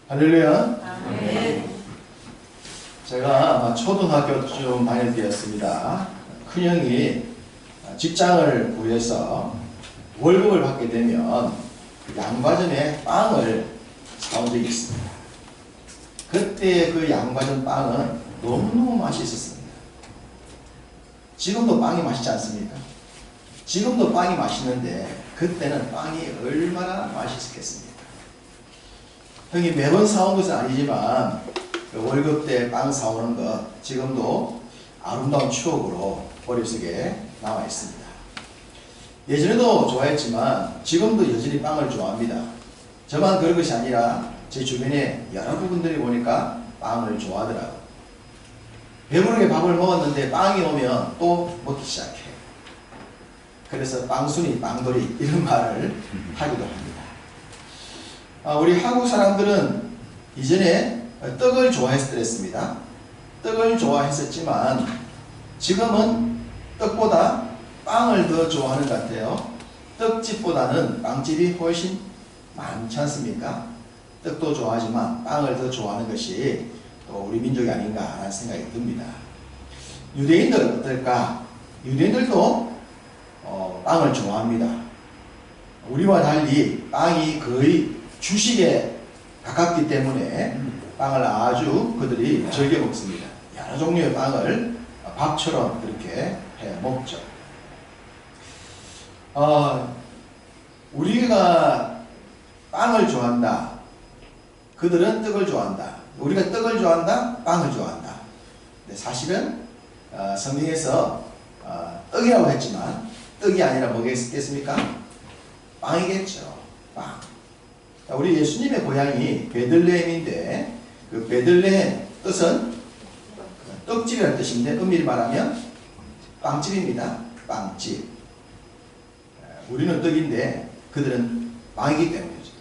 할렐루야. 아멘. 제가 아마 초등학교쯤 다닐 때였습니다. 큰형이 직장을 구해서 월급을 받게 되면 양과점에 빵을 사온 적이 있습니다. 그때 그 양과점 빵은 너무너무 맛있었습니다. 지금도 빵이 맛있지 않습니까? 지금도 빵이 맛있는데 그때는 빵이 얼마나 맛있었겠습니까? 형이 매번 사온 것은 아니지만 월급 때 빵 사오는 것 지금도 아름다운 추억으로 머릿속에 남아 있습니다. 예전에도 좋아했지만 지금도 여전히 빵을 좋아합니다. 저만 그런 것이 아니라 제 주변에 여러 분들이 보니까 빵을 좋아하더라고요. 배부르게 밥을 먹었는데 빵이 오면 또 먹기 시작해요. 그래서 빵순이, 빵돌이 이런 말을 하기도 합니다. 우리 한국 사람들은 이전에 떡을 좋아했습니다. 떡을 좋아했었지만 지금은 떡보다 빵을 더 좋아하는 것 같아요. 떡집보다는 빵집이 훨씬 많지 않습니까? 떡도 좋아하지만 빵을 더 좋아하는 것이 또 우리 민족이 아닌가 하는 생각이 듭니다. 유대인들은 어떨까? 유대인들도 빵을 좋아합니다. 우리와 달리 빵이 거의 주식에 가깝기 때문에 빵을 아주 그들이 즐겨 먹습니다. 여러 종류의 빵을 밥처럼 그렇게 해 먹죠. 우리가 빵을 좋아한다. 그들은 떡을 좋아한다. 우리가 떡을 좋아한다. 빵을 좋아한다. 근데 사실은 성경에서 떡이라고 했지만 떡이 아니라 뭐겠습니까? 빵이겠죠. 빵. 우리 예수님의 고향이 베들레헴인데 그 베들레헴 뜻은 떡집이라는 뜻인데 엄밀히 말하면 빵집입니다. 빵집. 우리는 떡인데 그들은 빵이기 때문이죠.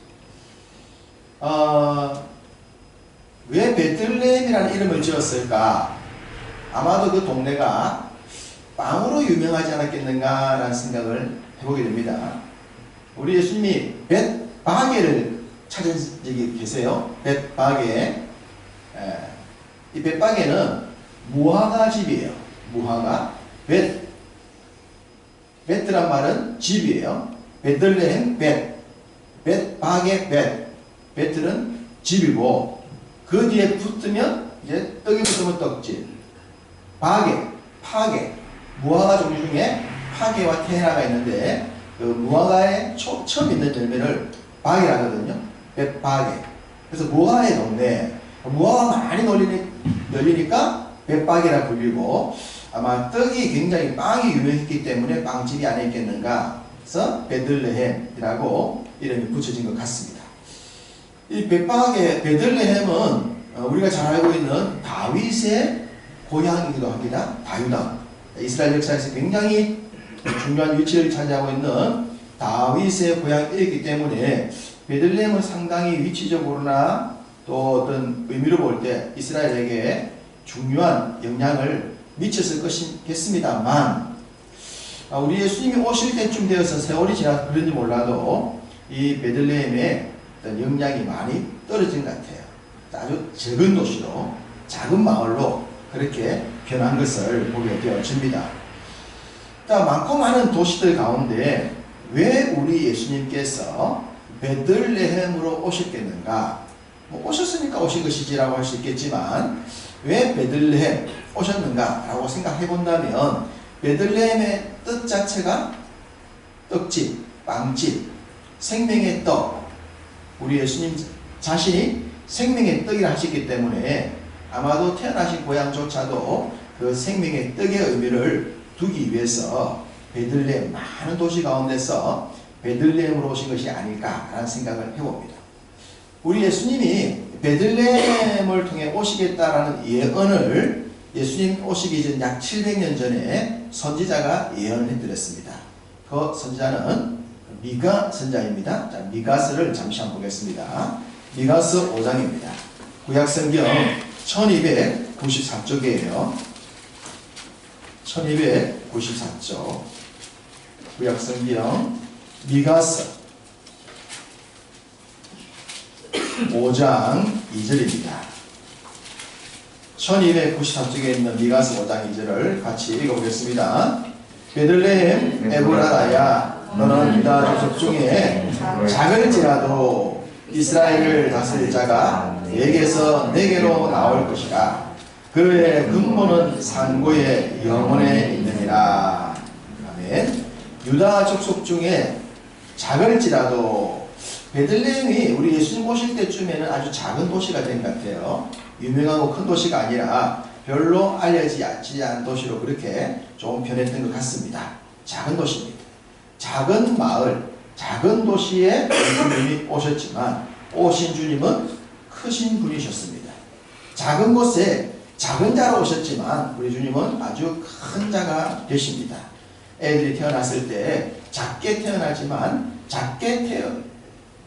왜 베들레헴이라는 이름을 지었을까? 아마도 그 동네가 빵으로 유명하지 않았겠는가라는 생각을 해보게 됩니다. 우리 예수님이 벳바게를 찾은 적이 계세요. 벳바게. 이 벳바게는 무화과 집이에요. 무화과. 베트란 말은 집이에요. 베들레헴 벳바게 베트는 집이고 그 뒤에 붙으면 이제 떡이 붙으면 떡집. 파게. 무화과 종류 중에 파게와 테라가 있는데 그 무화과에 처음 있는 열매를 바게라 하거든요. 벳바게. 그래서 무화과의 동네. 무화과가 많이 널리니까 벳바게라 불리고 아마 떡이 굉장히 빵이 유명했기 때문에 빵집이 아니겠는가. 그래서 베들레헴이라고 이름이 붙여진 것 같습니다. 이 벳바게 베들레헴은 우리가 잘 알고 있는 다윗의 고향이기도 합니다. 다유다. 이스라엘 역사에서 굉장히 중요한 위치를 차지하고 있는 다윗의 고향이기 때문에 베들레헴은 상당히 위치적으로나 또 어떤 의미로 볼 때 이스라엘에게 중요한 영향을 미쳤을 것이겠습니다만 우리 예수님이 오실 때쯤 되어서 세월이 지나서 그런지 몰라도 이 베들레헴의 어떤 영향이 많이 떨어진 것 같아요. 아주 적은 도시로 작은 마을로 그렇게 변한 것을 보게 되어집니다. 많고 많은 도시들 가운데 왜 우리 예수님께서 베들레헴으로 오셨겠는가? 오셨으니까 오신 것이지라고 할 수 있겠지만 왜 베들레헴 오셨는가? 라고 생각해 본다면 베들레헴의 뜻 자체가 떡집, 빵집, 생명의 떡. 우리 예수님 자신이 생명의 떡이라 하셨기 때문에 아마도 태어나신 고향조차도 그 생명의 떡의 의미를 두기 위해서 베들레헴 많은 도시 가운데서 베들레헴으로 오신 것이 아닐까라는 생각을 해봅니다. 우리 예수님이 베들레헴을 통해 오시겠다라는 예언을 예수님 오시기 전 약 700년 전에 선지자가 예언을 해드렸습니다. 그 선지자는 미가 선지자입니다. 자, 미가서를 잠시 한번 보겠습니다. 미가서 5장입니다. 구약성경 1294쪽이에요. 1294쪽 구약성경 미가서 5장 2절입니다. 1293쪽에 있는 미가서 5장 2절을 같이 읽어보겠습니다. 베들레헴 에브라다야, 너는 유다 족속 중에 작을지라도 이스라엘을 다스릴 자가 내게서 내게로 나올 것이라. 그의 근본은 상고의 영혼에 있느니라. 아멘. 유다 족속 중에 작을지라도, 베들레헴이 우리 예수님 오실 때쯤에는 아주 작은 도시가 된 것 같아요. 유명하고 큰 도시가 아니라 별로 알려지지 않은 도시로 그렇게 좀 변했던 것 같습니다. 작은 도시입니다. 작은 마을, 작은 도시에 주님이 오셨지만 오신 주님은 크신 분이셨습니다. 작은 곳에 작은 자로 오셨지만 우리 주님은 아주 큰 자가 되십니다. 애들이 태어났을 때 작게 태어나지만 작게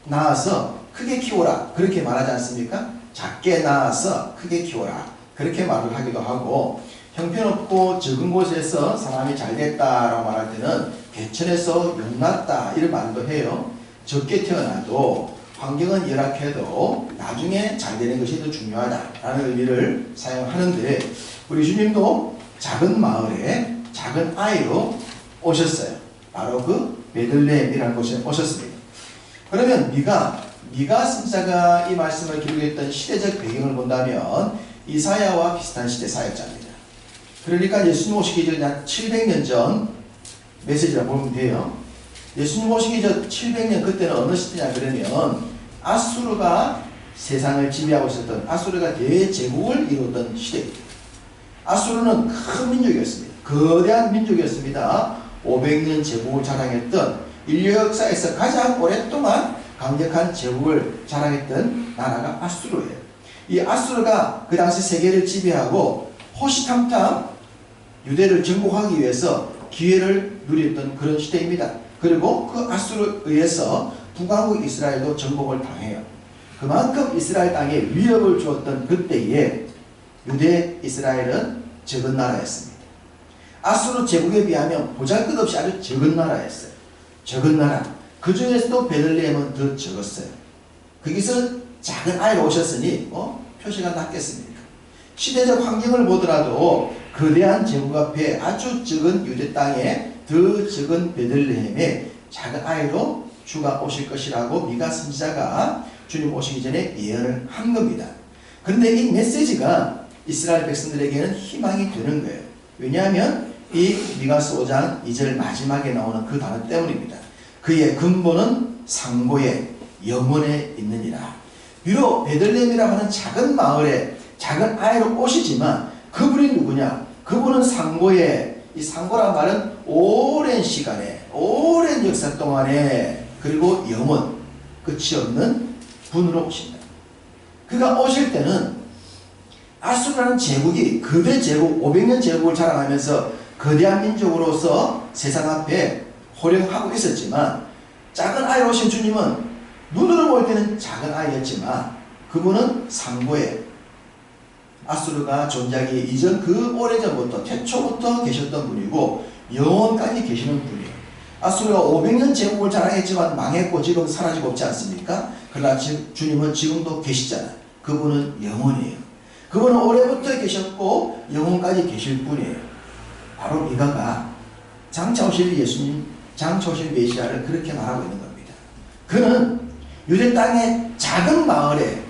낳아서 크게 키워라, 그렇게 말하지 않습니까? 작게 낳아서 크게 키워라, 그렇게 말을 하기도 하고, 형편없고 적은 곳에서 사람이 잘됐다라고 말할 때는 개천에서 용났다, 이런 말도 해요. 적게 태어나도 환경은 열악해도 나중에 잘되는 것이 더 중요하다라는 의미를 사용하는데, 우리 주님도 작은 마을에 작은 아이로 오셨어요. 바로 그 베들레헴이라는 곳에 오셨습니다. 그러면 미가 선지자가 이 말씀을 기록했던 시대적 배경을 본다면 이사야와 비슷한 시대 사역자입니다. 그러니까 예수님 오시기 전에 한 700년 전 메시지라 보면 돼요. 예수님 오시기 전 700년, 그때는 어느 시대냐 그러면 아수르가 세상을 지배하고 있었던, 아수르가 대제국을 이루었던 시대입니다. 아수르는 큰 민족이었습니다. 거대한 민족이었습니다. 500년 제국을 자랑했던, 인류 역사에서 가장 오랫동안 강력한 제국을 자랑했던 나라가 아수르예요. 이 아수르가 그 당시 세계를 지배하고 호시탐탐 유대를 정복하기 위해서 기회를 누렸던 그런 시대입니다. 그리고 그 아수르에 의해서 북왕국 이스라엘도 정복을 당해요. 그만큼 이스라엘 땅에 위협을 주었던 그때에 유대 이스라엘은 적은 나라였습니다. 아수르 제국에 비하면 보잘것없이 아주 적은 나라였어요. 적은 나라. 그 중에서도 베들레헴은 더 적었어요. 거기서 작은 아이가 오셨으니 표시가 낫겠습니까? 시대적 환경을 보더라도 거대한 제국 앞에 아주 적은 유대 땅에 더 적은 베들레헴에 작은 아이로 주가 오실 것이라고 미가 선지자가 주님 오시기 전에 예언을 한 겁니다. 그런데 이 메시지가 이스라엘 백성들에게는 희망이 되는 거예요. 왜냐하면 이 미가서 5장 2절 마지막에 나오는 그 단어 때문입니다. 그의 근본은 상고의 영혼에 있느니라. 비록 베들레헴이라고 하는 작은 마을에 작은 아이로 오시지만 그분이 누구냐? 그분은 상고의, 이 상고란 말은 오랜 시간에, 오랜 역사 동안에, 그리고 영원, 끝이 없는 분으로 오신다. 그가 오실 때는 아수르라는 제국이 거대 제국, 500년 제국을 자랑하면서 거대한 민족으로서 세상 앞에 호령하고 있었지만, 작은 아이로 오신 주님은 눈으로 볼 때는 작은 아이였지만 그분은 상고에, 아수르가 존재하기 이전 그 오래전부터, 태초부터 계셨던 분이고 영원까지 계시는 분이에요. 아수르가 500년 제국을 자랑했지만 망했고 지금 사라지고 없지 않습니까? 그러나 주님은 지금도 계시잖아요. 그분은 영원이에요. 그분은 오래부터 계셨고 영원까지 계실 분이에요. 바로 미가가 장차 오실 예수님, 장차 오실 메시아를 그렇게 말하고 있는 겁니다. 그는 유대 땅의 작은 마을에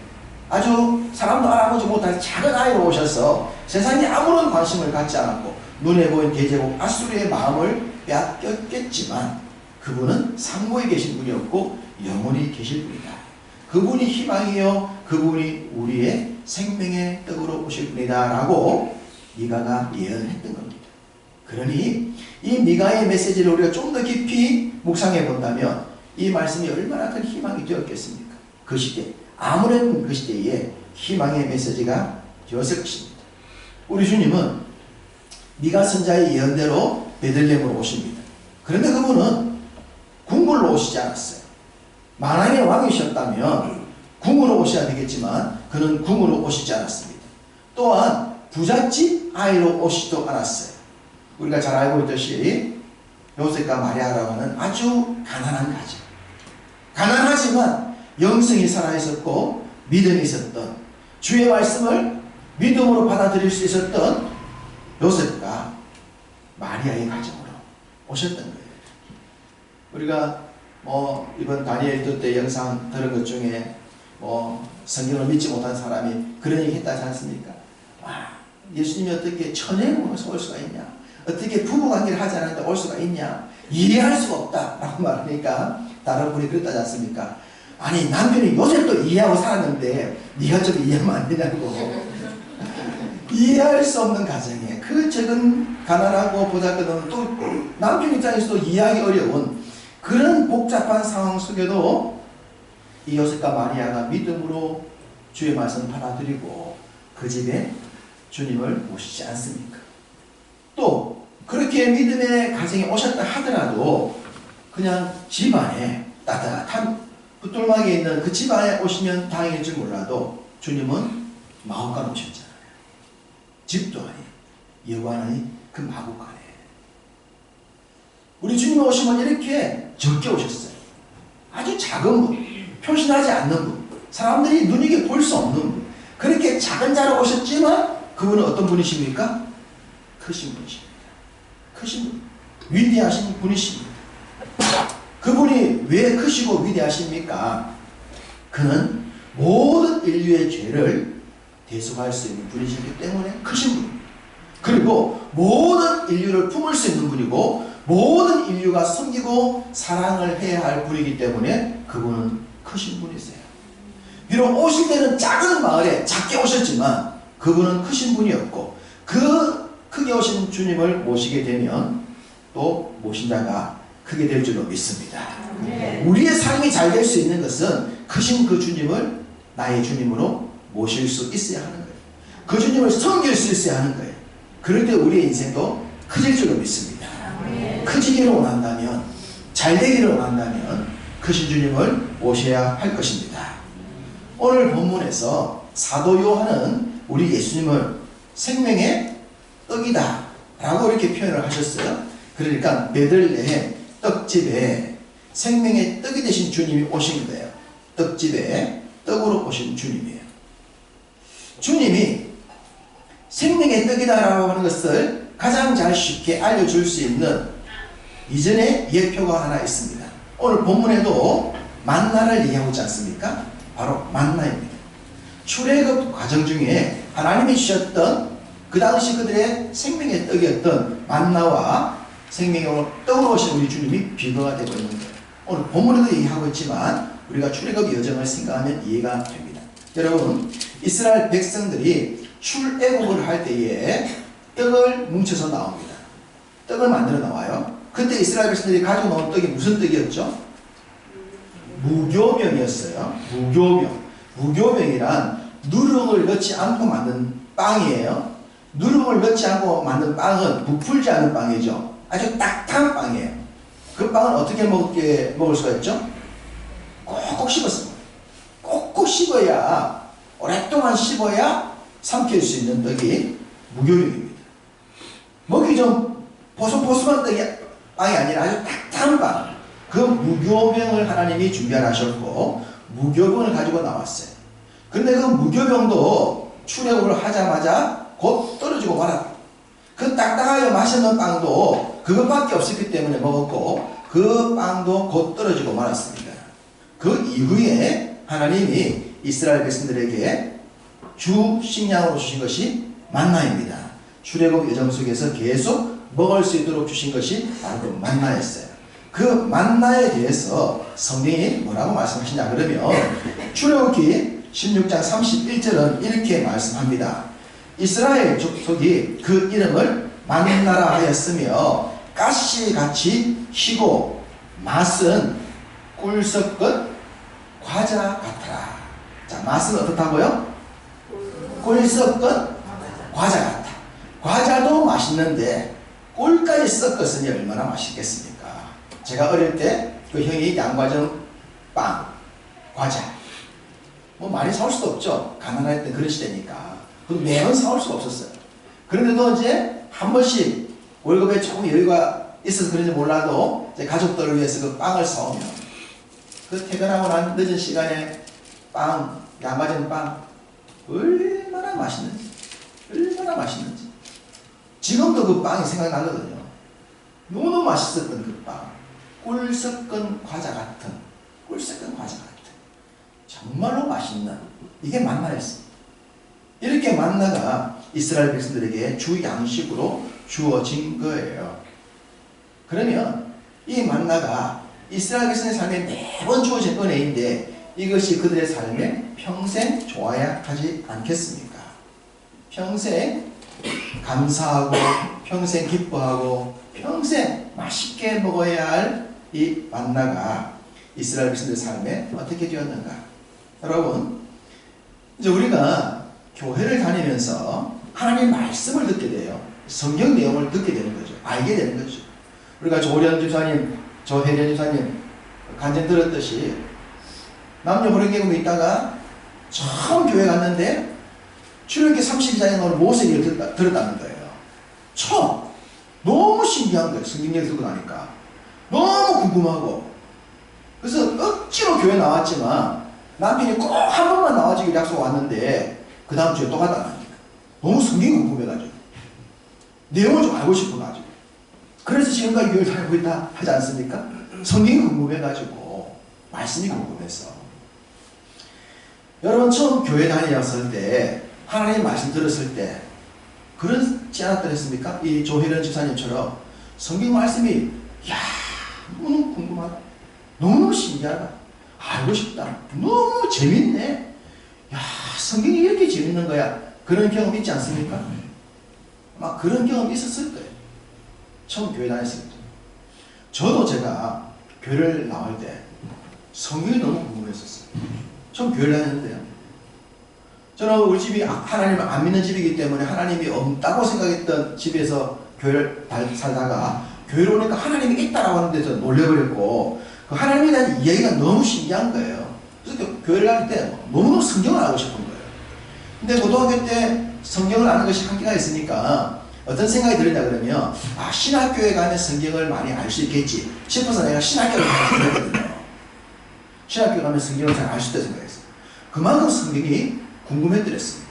아주 사람도 알아보지 못할 작은 아이로 오셔서 세상에 아무런 관심을 갖지 않았고 눈에 보인 대제국 아수르의 마음을 빼앗겼겠지만 그분은 상고에 계신 분이었고 영원히 계실 분이다. 그분이 희망이요, 그분이 우리의 생명의 떡으로 오실 분이다 라고 미가가 예언을 했던 겁니다. 그러니 이 미가의 메시지를 우리가 좀 더 깊이 묵상해 본다면 이 말씀이 얼마나 큰 희망이 되었겠습니까? 그 시대, 아무런 그 시대에 희망의 메시지가 되었을 것입니다. 우리 주님은 미가 선자의 예언대로 베들레헴으로 오십니다. 그런데 그분은 궁궐로 오시지 않았어요. 만왕의 왕이셨다면 궁으로 오셔야 되겠지만 그는 궁으로 오시지 않았습니다. 또한 부잣집 아이로 오시지도 않았어요. 우리가 잘 알고 있듯이 요셉과 마리아라고 하는 아주 가난한 가정, 가난하지만 영성이 살아있었고 믿음이 있었던, 주의 말씀을 믿음으로 받아들일 수 있었던 요셉과 마리아의 가정으로 오셨던 거예요. 우리가 이번 다니엘 때 영상 들은 것 중에 성경을 믿지 못한 사람이 그런 얘기 했다지 않습니까? 예수님이 어떻게 천행으로서 올 수가 있냐? 어떻게 부부관계를 하지 않았는데 올 수가 있냐? 이해할 수가 없다 라고 말하니까 다른 분이 그랬다지 않습니까? 아니, 남편이 요셉도 이해하고 살았는데 네가 좀 이해하면 안 되냐고. 이해할 수 없는 가정에 그 적은 가난하고 보잘것없는, 또 남편 입장에서도 이해하기 어려운 그런 복잡한 상황 속에도 이 요셉과 마리아가 믿음으로 주의 말씀을 받아들이고 그 집에 주님을 모시지 않습니까? 또 그렇게 믿음의 가정에 오셨다 하더라도 그냥 집안에 따뜻한 붙들막에 있는 그 집안에 오시면 다행일 줄 몰라도 주님은 마구간 오셨잖아요. 집도 아니, 여관의 그 마구간에. 우리 주님 오시면 이렇게 적게 오셨어요. 아주 작은 분, 표신하지 않는 분, 사람들이 눈이게 볼 수 없는 분, 그렇게 작은 자로 오셨지만 그분은 어떤 분이십니까? 크신 분이십니다. 크신 분, 위대하신 분이십니다. 그분이 왜 크시고 위대하십니까? 그는 모든 인류의 죄를 대속할 수 있는 분이시기 때문에 크신 분, 그리고 모든 인류를 품을 수 있는 분이고 모든 인류가 섬기고 사랑을 해야 할 분이기 때문에 그분은 크신 분이세요. 비록 오실 때는 작은 마을에 작게 오셨지만 그분은 크신 분이었고, 그 크게 오신 주님을 모시게 되면 또 모신 자가 크게 될 줄로 믿습니다. 우리의 삶이 잘 될 수 있는 것은 크신 그 주님을 나의 주님으로 모실 수 있어야 하는 거예요. 그 주님을 섬길 수 있어야 하는 거예요. 그럴 때 우리의 인생도 커질 줄로 믿습니다. 커지기를 원한다면, 잘 되기를 원한다면 크신 주님을 모셔야 할 것입니다. 오늘 본문에서 사도 요한은 우리 예수님을 생명의 떡이다 라고 이렇게 표현을 하셨어요. 그러니까 베들레헴 떡집에 생명의 떡이 되신 주님이 오신 거예요. 떡집에 떡으로 오신 주님이에요. 주님이 생명의 떡이다라고 하는 것을 가장 잘 쉽게 알려줄 수 있는 이전에 예표가 하나 있습니다. 오늘 본문에도 만나를 얘기하고 있지 않습니까? 바로 만나입니다. 출애굽 과정 중에 하나님이 주셨던 그 당시 그들의 생명의 떡이었던 만나와 생명의 떡으로 오신 우리 주님이 비교가 되고 있는 거예요. 오늘 본문에도 얘기하고 있지만 우리가 출애굽 여정을 생각하면 이해가 됩니다. 여러분, 이스라엘 백성들이 출애굽을 할 때에 떡을 뭉쳐서 나옵니다. 떡을 만들어 나와요. 그때 이스라엘 백성들이 가지고 나온 떡이 무슨 떡이었죠? 무교병이었어요. 무교병. 무교병이란 누룩을 넣지 않고 만든 빵이에요. 누룩을 넣지 않고 만든 빵은 부풀지 않은 빵이죠. 아주 딱딱한 빵이에요. 그 빵은 어떻게 먹을 수가 있죠? 꼭꼭 씹었습니다. 꼭꼭 씹어야, 오랫동안 씹어야 삼킬 수 있는 떡이 무교병입니다. 먹기 좀 보송보송한 빵이 아니라 아주 딱딱한 빵. 그 무교병을 하나님이 준비하셨고 무교병을 가지고 나왔어요. 그런데 그 무교병도 출애굽을 하자마자 곧 떨어지고 말았다. 그 딱딱하게 맛있는 빵도 그것밖에 없었기 때문에 먹었고 그 빵도 곧 떨어지고 말았습니다. 그 이후에 하나님이 이스라엘 백성들에게 주 식량으로 주신 것이 만나입니다. 출애굽 여정 속에서 계속 먹을 수 있도록 주신 것이 바로 그 만나였어요. 그 만나에 대해서 성경이 뭐라고 말씀하시냐 그러면 출애굽기 16장 31절은 이렇게 말씀합니다. 이스라엘 족속이 그 이름을 만나라 하였으며 가시같이 희고 맛은 꿀 섞은 과자 같더라. 자, 맛은 어떻다고요? 꿀 섞은 과자 같다. 과자도 맛있는데 꿀까지 섞었으니 얼마나 맛있겠습니까? 제가 어릴 때 그 형이 양과점 빵, 과자 뭐 많이 사올 수도 없죠. 가난할 때 그런 시대니까. 매번 사올 수가 없었어요. 그런데도 이제 한 번씩 월급에 조금 여유가 있어서 그런지 몰라도 이제 가족들을 위해서 그 빵을 사오면 그 퇴근하고 난 늦은 시간에 빵, 양과점 빵 얼마나 맛있는지, 얼마나 맛있는지. 지금도 그 빵이 생각나거든요. 너무 맛있었던 그 빵. 꿀 섞은 과자 같은, 꿀 섞은 과자 같은, 정말로 맛있는, 이게 만나였습니다. 이렇게 만나가 이스라엘 백성들에게 주 양식으로 주어진 거예요. 그러면 이 만나가 이스라엘 백성의 삶에 매번 주어진 은혜인데 이것이 그들의 삶에 평생 좋아야 하지 않겠습니까? 평생 감사하고 평생 기뻐하고 평생 맛있게 먹어야 할 이 만나가 이스라엘 백성들의 삶에 어떻게 되었는가? 여러분, 이제 우리가 교회를 다니면서 하나님의 말씀을 듣게 돼요. 성경 내용을 듣게 되는 거죠. 알게 되는 거죠. 우리가 조련 집사님, 조혜련 집사님 간증 들었듯이 남녀 호령계곡에 있다가 처음 교회 갔는데 출애굽기 32장에 나오는 모세 얘기를 들었다는 거예요. 처음. 너무 신기한 거예요. 성경 얘기를 듣고 나니까. 너무 궁금하고. 그래서 억지로 교회 나왔지만 남편이 꼭 한 번만 나와주기로 약속 왔는데 그 다음 주에 또 갔다 나니까 너무 성경이 궁금해가지고 내용을 좀 알고 싶어가지고 그래서 지금까지 교회를 다니고 있다 하지 않습니까? 성경이 궁금해가지고 말씀이 궁금해서. 여러분 처음 교회 다녔을 때 하나님 말씀 들었을 때 그렇지 않았더랬습니까? 이 조혜련 집사님처럼 성경 말씀이 야 너무 궁금하다, 너무 신기하다, 알고 싶다, 너무 재밌네, 야 성경이 이렇게 재밌는 거야, 그런 경험 있지 않습니까? 막 그런 경험이 있었을 거예요. 처음 교회 다녔을 때. 저도 제가 교회를 나올 때 성경이 너무 궁금했었어요. 처음 교회를 다녔는데요. 저는 우리 집이 하나님을 안 믿는 집이기 때문에 하나님이 없다고 생각했던 집에서 교회를 살다가 교회로 오니까 하나님이 있다라고 하는 데서 놀래버렸고 그 하나님에 대한 이야기가 너무 신기한 거예요. 그래서 교회를 다닐 때 너무너무 성경을 알고 싶은 거예요. 근데 고등학교 때 성경을 아는 것이 한계가 있으니까 어떤 생각이 들었냐 그러면 아 신학교에 가면 성경을 많이 알 수 있겠지 싶어서 내가 신학교를 가거든요. 신학교 가면 성경을 잘 알 수 있다고 생각했어요. 그만큼 성경이 궁금했더랬습니다.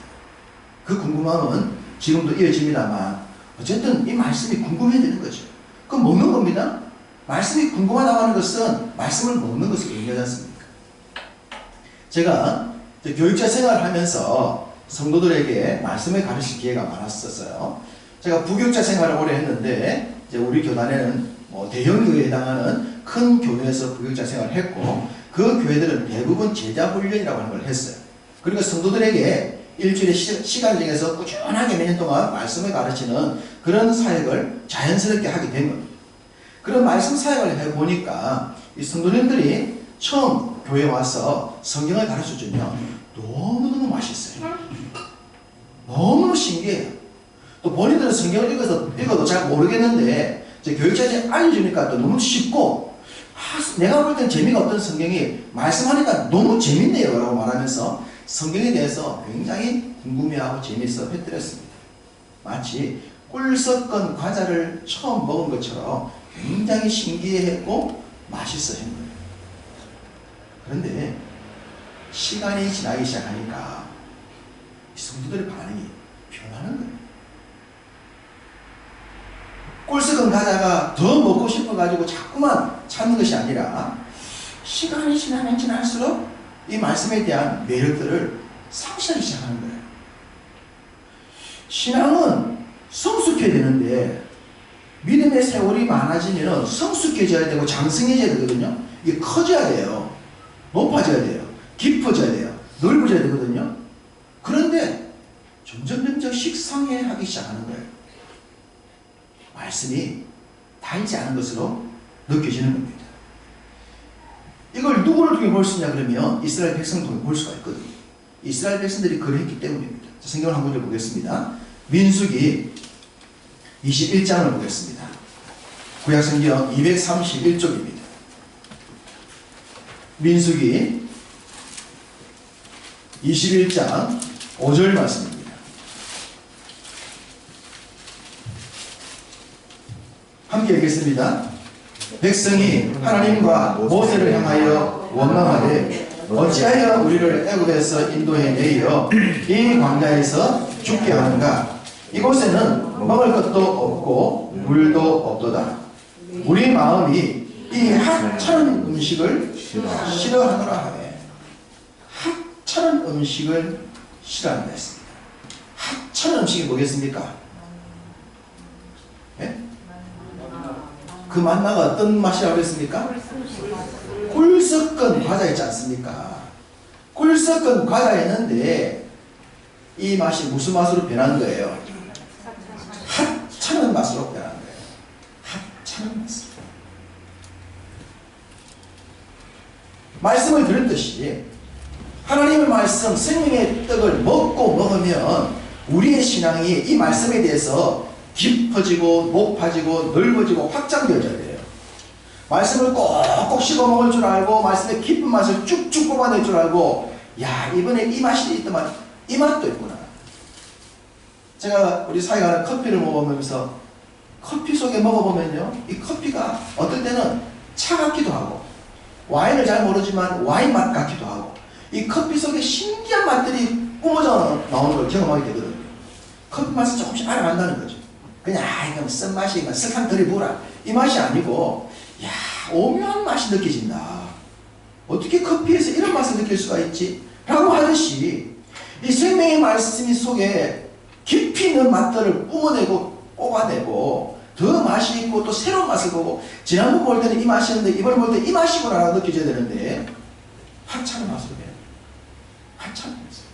그 궁금함은 지금도 이어집니다만 어쨌든 이 말씀이 궁금해지는 거죠. 그럼 먹는 겁니다. 말씀이 궁금하다고 하는 것은 말씀을 먹는 것을 의미하지 않습니까? 제가 교육자 생활을 하면서 성도들에게 말씀을 가르칠 기회가 많았었어요. 제가 부교육자 생활을 오래 했는데 이제 우리 교단에는 대형교회에 해당하는 큰 교회에서 부교육자 생활을 했고 그 교회들은 대부분 제자훈련이라고 하는 걸 했어요. 그러니까 성도들에게 일주일에 시간을 정해서 꾸준하게 몇 년 동안 말씀을 가르치는 그런 사역을 자연스럽게 하게 된 겁니다. 그런 말씀 사역을 해보니까 이 성도님들이 처음 교회에 와서 성경을 가르쳐주면 너무너무 맛있어요. 너무 신기해요. 또 본인들은 성경을 읽어도 잘 모르겠는데 이제 교육자들이 알려주니까 또 너무 쉽고 내가 볼 땐 재미가 없던 성경이 말씀하니까 너무 재밌네요 라고 말하면서 성경에 대해서 굉장히 궁금해하고 재미있어 했더랬습니다. 마치 꿀 섞은 과자를 처음 먹은 것처럼 굉장히 신기해했고 맛있어 했는 거예요. 그런데 시간이 지나기 시작하니까 성도들의 반응이 변하는 거예요. 꿀 섞은 과자가 더 먹고 싶어가지고 자꾸만 찾는 것이 아니라 시간이 지나면 지날수록 이 말씀에 대한 매력들을 상실하기 시작하는 거예요. 신앙은 성숙해야 되는데 믿음의 세월이 많아지면 성숙해져야 되고 장성해져야 되거든요. 이게 커져야 돼요. 높아져야 돼요. 깊어져야 돼요. 넓어져야 되거든요. 그런데 점점 식상해하기 시작하는 거예요. 말씀이 닳지 않은 것으로 느껴지는 겁니다. 이걸 누구를 통해 볼 수 있냐 그러면 이스라엘 백성을 통해 볼 수가 있거든요. 이스라엘 백성들이 그랬기 때문입니다. 성경을 한 군절 보겠습니다. 민수기 21장을 보겠습니다. 구약성경 231쪽입니다. 민수기 21장 5절 말씀입니다. 함께 읽겠습니다. 백성이 하나님과 모세를 향하여 원망하되 어찌하여 우리를 애굽에서 인도해 내어 이 광야에서 죽게 하는가? 이곳에는 먹을 것도 없고 물도 없도다. 우리 마음이 이 하찮은 음식을 싫어하노라 하네. 하찮은 음식을 싫어한다 했습니다. 하찮은 음식이 뭐겠습니까? 예? 그 만나가 어떤 맛이라고 그랬습니까? 꿀 섞은 과자 있지 않습니까? 꿀 섞은 과자 있는데 이 맛이 무슨 맛으로 변한 거예요? 하찮은 맛으로 변한 거예요. 하찮은 맛으로. 말씀을 들었듯이 하나님의 말씀, 생명의 떡을 먹으면 우리의 신앙이 이 말씀에 대해서 깊어지고 높아지고 넓어지고 확장되어져야 돼요. 말씀을 꼭꼭 씹어 먹을 줄 알고 말씀의 깊은 맛을 쭉쭉 뽑아낼 줄 알고, 야, 이번에 이 맛이 있더만 이 맛도 있구나. 제가 우리 사이가 하는 커피를 먹으면서 커피 속에 먹어보면요, 이 커피가 어떨 때는 차갑기도 하고 와인을 잘 모르지만 와인 맛 같기도 하고, 이 커피 속에 신기한 맛들이 뿜어져 나오는 걸 경험하게 되거든요. 커피 맛을 조금씩 알아간다는 거죠. 그냥 이건 쓴맛이 설탕 덜 부어라 이 맛이 아니고, 야, 오묘한 맛이 느껴진다. 어떻게 커피에서 이런 맛을 느낄 수가 있지? 라고 하듯이 이 생명의 말씀 속에 깊이 있는 맛들을 뿜어내고 뽑아내고 더 맛이 있고 또 새로운 맛을 보고, 지난번 볼 때는 이 맛이었는데 이번에 볼 때 이 맛이구나 라고 느껴져야 되는데 하찮은 맛으로 해요. 하찮은 맛으로.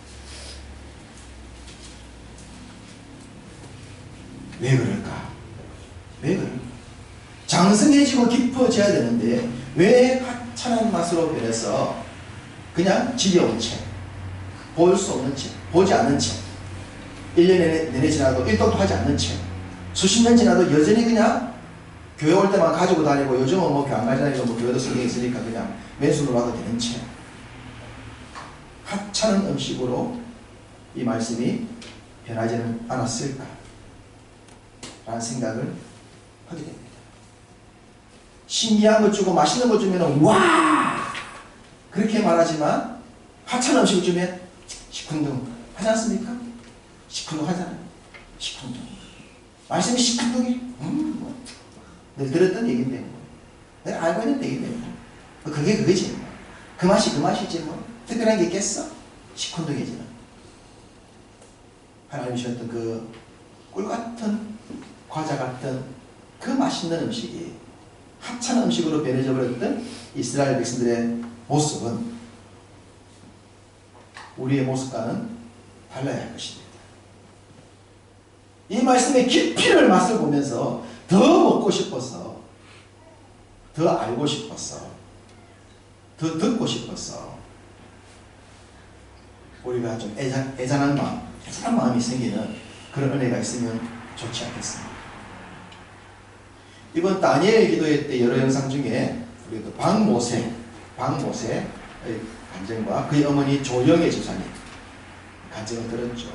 왜 그럴까? 왜 그럴까? 장성해지고 깊어져야 되는데 왜 하찮은 맛으로 변해서 그냥 지겨운 채, 볼 수 없는 채, 보지 않는 채, 1년 내내 지나도 일독도 하지 않는 채, 수십 년 지나도 여전히 그냥 교회 올 때만 가지고 다니고, 요즘은 뭐 교회 안 가지고 뭐 교회도 성경이 있으니까 그냥 맨손으로 와도 되는 채, 하찮은 음식으로 이 말씀이 변하지는 않았을까 라는 생각을 하게 됩니다. 신기한 것 주고 맛있는 것 주면 와 그렇게 말하지만, 하찮은 음식을 주면 시큰둥 하지 않습니까? 시큰둥 하잖아요. 시큰둥. 말씀이 시큰둥해. 뭐. 늘 들었던 얘기인데 뭐. 내가 알고 있는 얘기인데 뭐. 그게 그거지 뭐. 그 맛이 그 맛이지 뭐. 특별한 게 있겠어? 시큰둥해지는. 하나님이 주셨던 그 꿀같은 과자 같은 그 맛있는 음식이 하찮은 음식으로 변해져 버렸던 이스라엘 백성들의 모습은 우리의 모습과는 달라야 할 것입니다. 이 말씀의 깊이를 맛을 보면서 더 먹고 싶어서, 더 알고 싶어서, 더 듣고 싶어서 우리가 좀 애잔한 마음이 생기는 그런 은혜가 있으면 좋지 않겠습니까? 이번 다니엘 기도회 때 여러 영상 중에 우리 그 박모세의 간증과 그의 어머니 조영애 집사님 간증을 들었죠.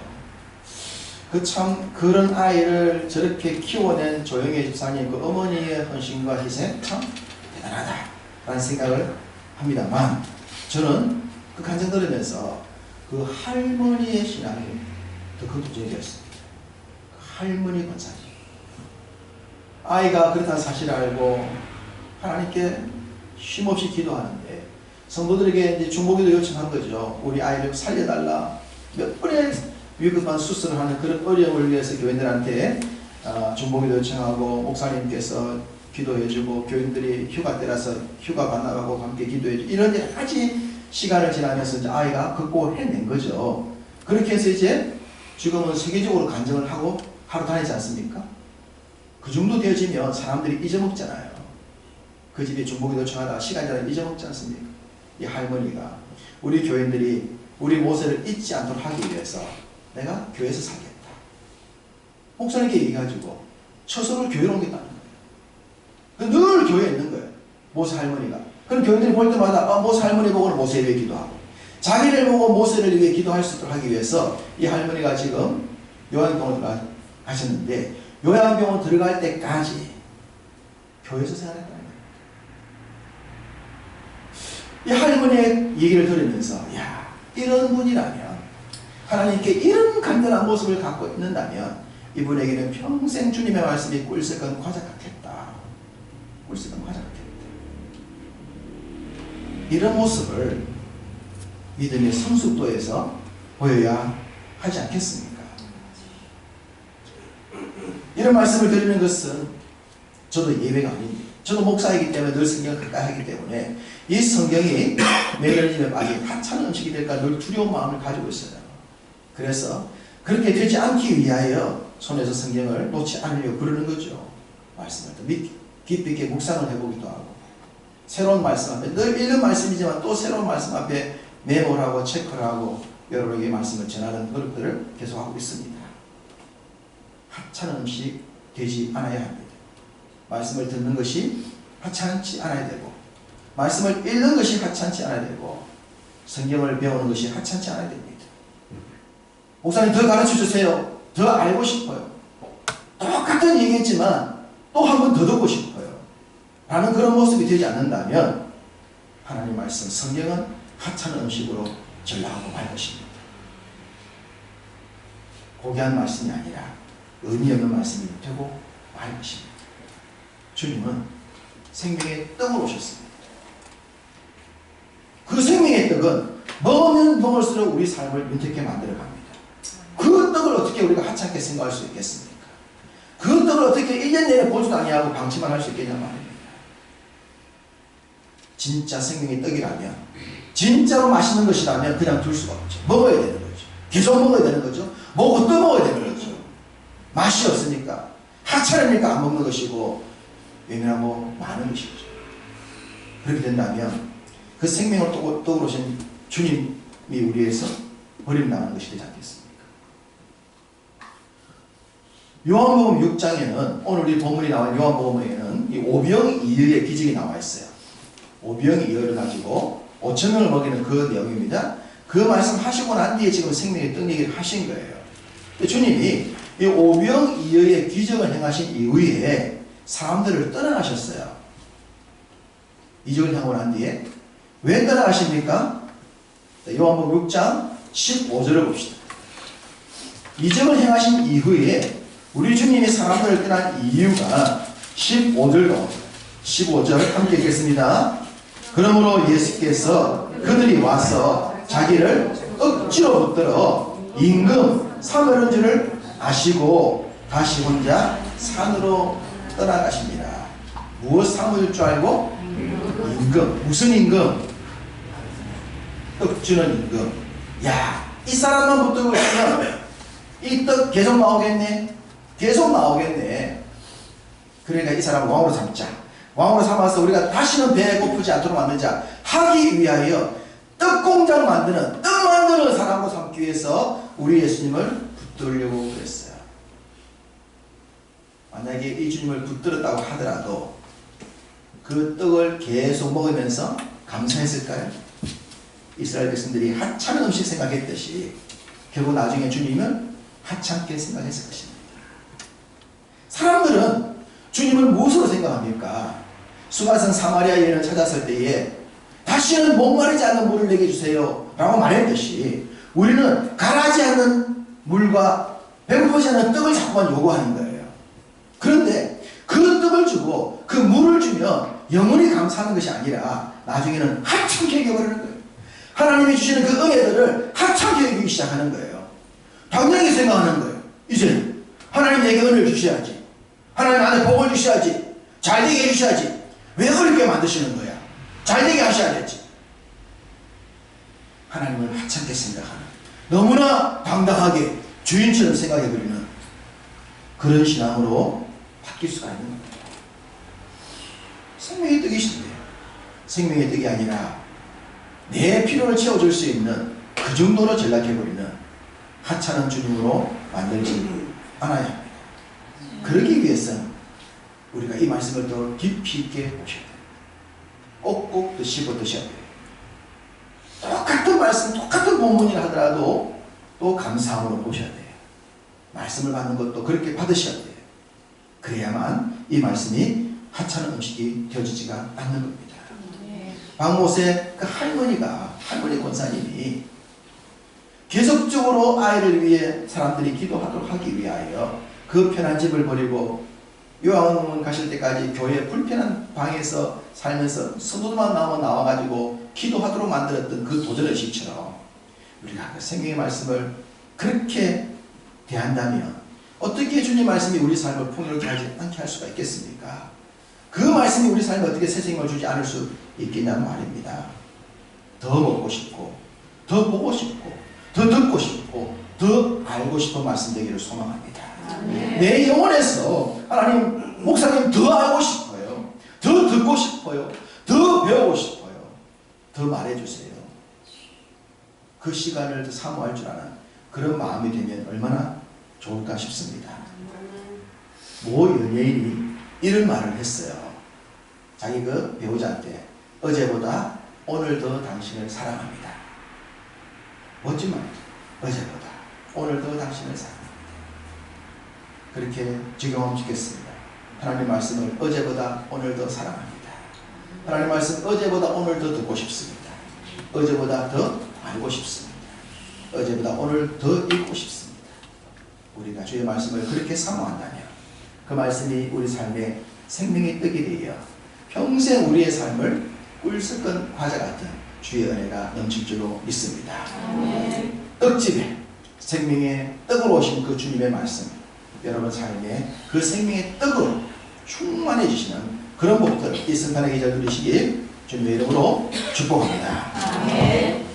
그 참 그런 아이를 저렇게 키워낸 조영애 집사님 그 어머니의 헌신과 희생 참 대단하다라는 생각을 합니다만, 저는 그 간증 들으면서 그 할머니의 신앙이 더 긍정적이 되었습니다. 그 할머니 권사님, 아이가 그렇다는 사실을 알고 하나님께 쉼없이 기도하는데 성도들에게 이제 중보기도 요청한 거죠. 우리 아이를 살려달라. 몇 번의 위급한 수술을 하는 그런 어려움을 위해서 교인들한테 중보기도 요청하고, 목사님께서 기도해주고, 교인들이 휴가 때라서 휴가 반나가고 함께 기도해주고, 이런 여러 가지 시간을 지나면서 이제 아이가 극복을 해낸 거죠. 그렇게 해서 이제 지금은 세계적으로 간증을 하고 하루 다니지 않습니까? 그 정도 되어지면 사람들이 잊어먹잖아요. 그 집에 중보기도 요청하다가 시간 지나면 잊어먹지 않습니까? 이 할머니가 우리 교인들이 우리 모세를 잊지 않도록 하기 위해서 내가 교회에서 살겠다. 목사님께 얘기해가지고 처소를 교회로 옮겼다는 거예요. 늘 교회에 있는 거예요. 모세 할머니가. 그럼 교인들이 볼 때마다 모세 할머니 보고는 모세를 위해 기도하고, 자기를 보고 모세를 위해 기도할 수 있도록 하기 위해서 이 할머니가 지금 요양병원을 가셨는데, 요양병원 들어갈 때까지 교회에서 생활했다는 거예요. 이 할머니의 얘기를 들으면서 야, 이런 분이라면, 하나님께 이런 간절한 모습을 갖고 있는다면 이분에게는 평생 주님의 말씀이 꿀색은 과자 같겠다. 꿀색은 과자 같겠다. 이런 모습을 믿음의 성숙도에서 보여야 하지 않겠습니까? 이런 말씀을 드리는 것은 저도 예외가 아닙니다. 저도 목사이기 때문에 늘 성경을 가까이 하기 때문에 이 성경이 매일 집에 빠진 하찮은 음식이 될까 늘 두려운 마음을 가지고 있어요. 그래서 그렇게 되지 않기 위하여 손에서 성경을 놓지 않으려고 그러는 거죠. 말씀을 더 깊이 있게 묵상을 해보기도 하고, 새로운 말씀 앞에, 늘 읽는 말씀이지만 또 새로운 말씀 앞에 메모를 하고 체크를 하고 여러분에게 말씀을 전하는 노력들을 계속하고 있습니다. 하찮은 음식 되지 않아야 합니다. 말씀을 듣는 것이 하찮지 않아야 되고, 말씀을 읽는 것이 하찮지 않아야 되고, 성경을 배우는 것이 하찮지 않아야 됩니다. 목사님 더 가르쳐 주세요. 더 알고 싶어요. 똑같은 얘기했지만 또 한 번 더 듣고 싶어요. 라는 그런 모습이 되지 않는다면 하나님 말씀, 성경은 하찮은 음식으로 전락하고 말 것입니다. 고귀한 말씀이 아니라 의미 없는 말씀이 되고 말 것입니다. 주님은 생명의 떡으로 오셨습니다. 그 생명의 떡은 먹으면 먹을수록 우리 삶을 윤택하게 만들어 갑니다. 그 떡을 어떻게 우리가 하찮게 생각할 수 있겠습니까? 그 떡을 어떻게 1년 내내 보지도 아니하고 방치만 할 수 있겠냐 말입니다. 진짜 생명의 떡이라면, 진짜로 맛있는 것이라면 그냥 둘 수가 없죠. 먹어야 되는 거죠. 계속 먹어야 되는 거죠. 먹고 또 먹어야 되는 거죠. 맛이 없으니까, 하찮으니까 안 먹는 것이고, 왜냐하면 많은 것이죠. 그렇게 된다면 그 생명을 떡으로 오신 주님이 우리에서 버림당하는 것이 되지 않겠습니까? 요한복음 6장에는, 오늘 우리 본문이 나온 요한복음에는 이 오병이어의 기적이 나와 있어요. 오병이어를 가지고 5,000명을 먹이는 그 내용입니다. 그 말씀 하시고 난 뒤에 지금 생명의 떡 얘기를 하신 거예요. 주님이 이 오병이어의 기적을 행하신 이후에 사람들을 떠나가셨어요. 이적을 행하고 난 뒤에 왜 떠나가십니까? 요한복음 6장 15절을 봅시다. 이적을 행하신 이후에 우리 주님이 사람들을 떠난 이유가 15절 나옵니다. 15절 함께 읽겠습니다. 그러므로 예수께서 그들이 와서 자기를 억지로 붙들어 임금 사면한 줄을 아시고 다시 혼자 산으로 떠나가십니다. 무엇 사모일 줄 알고? 임금. 무슨 임금? 떡 주는 임금. 야, 이 사람만 붙들고 있으면 이 떡 계속 나오겠네? 계속 나오겠네. 그러니까 이 사람 왕으로 삼자. 왕으로 삼아서 우리가 다시는 배에 고프지 않도록 만들자 하기 위하여 떡공장 만드는, 떡 만드는 사람으로 삼기 위해서 우리 예수님을 붙들려고 그랬어요. 만약에 이 주님을 붙들었다고 하더라도 그 떡을 계속 먹으면서 감사했을까요? 이스라엘 백성들이 하찮은 음식 생각했듯이 결국 나중에 주님은 하찮게 생각했을 것입니다. 사람들은 주님을 무엇으로 생각합니까? 수가성 사마리아 여인을 찾았을 때에 다시는 목마르지 않는 물을 내게 주세요 라고 말했듯이 우리는 가라지 않는 물과 배고프지 않는 떡을 자꾸만 요구하는 거예요. 그런데 그 떡을 주고 그 물을 주면 영원히 감사하는 것이 아니라 나중에는 하찮게 여겨버리는 거예요. 하나님이 주시는 그 은혜들을 하찮게 여기기 시작하는 거예요. 당연히 생각하는 거예요. 이제 하나님 내게 은혜를 주셔야지, 하나님 나한테 복을 주셔야지, 잘되게 해주셔야지. 왜 어렵게 만드시는 거야? 잘되게 하셔야겠지. 하나님을 하찮게 생각하는, 너무나 당당하게 주인처럼 생각해버리는 그런 신앙으로 바뀔 수가 있는 겁니다. 생명의 떡이신데 생명의 떡이 아니라 내 필요를 채워줄 수 있는 그 정도로 전락해버리는 하찮은 주님으로 만들지 않아야 합니다. 그러기 위해서는 우리가 이 말씀을 더 깊이 있게 보셔야 돼요. 꼭꼭 드시고 드셔야 돼요. 똑같은 말씀, 똑같은 본문이라 하더라도 또 감사함으로 보셔야 돼요. 말씀을 받는 것도 그렇게 받으셔야 돼요. 그래야만 이 말씀이 하찮은 음식이 되어지지가 않는 겁니다. 박모세 그 할머니 권사님이 계속적으로 아이를 위해 사람들이 기도하도록 하기 위하여 그 편한 집을 버리고 요양원 가실 때까지 교회 불편한 방에서 살면서 서도만 나와가지고 기도하도록 만들었던 그 도전의식처럼 우리가 그 생명의 말씀을 그렇게 대한다면 어떻게 주님 말씀이 우리 삶을 풍요롭게 하지 않게 할 수가 있겠습니까? 그 말씀이 우리 삶에 어떻게 새 생명을 주지 않을 수 있겠냐는 말입니다. 더 먹고 싶고 더 보고 싶고 더 듣고 싶고 더 알고 싶은 말씀 되기를 소망합니다. 내 영혼에서 하나님 목사님 더 알고 싶어요. 더 듣고 싶어요. 더 배우고 싶어요. 더 말해주세요. 그 시간을 더 사모할 줄 아는 그런 마음이 되면 얼마나 좋을까 싶습니다. 모 연예인이 이런 말을 했어요. 자기 그 배우자한테 어제보다 오늘 더 당신을 사랑합니다. 멋진 말이죠. 어제보다 오늘 더 당신을 사랑합니다. 그렇게 적용하면 좋겠습니다. 하나님 말씀을 어제보다 오늘 더 사랑합니다. 하나님 말씀 어제보다 오늘 더 듣고 싶습니다. 어제보다 더 알고 싶습니다. 어제보다 오늘 더 읽고 싶습니다. 우리가 주의 말씀을 그렇게 사모한다면 그 말씀이 우리 삶의 생명의 떡이 되어 평생 우리의 삶을 꿀섞은 과자 같은 주의 은혜가 넘칠 줄로 믿습니다. 떡집에 생명의 떡으로 오신 그 주님의 말씀 여러분 삶에 그 생명의 떡으로 충만해지시는 그런 복들 이 성탄의 계절 누리시길 주님의 이름으로 축복합니다.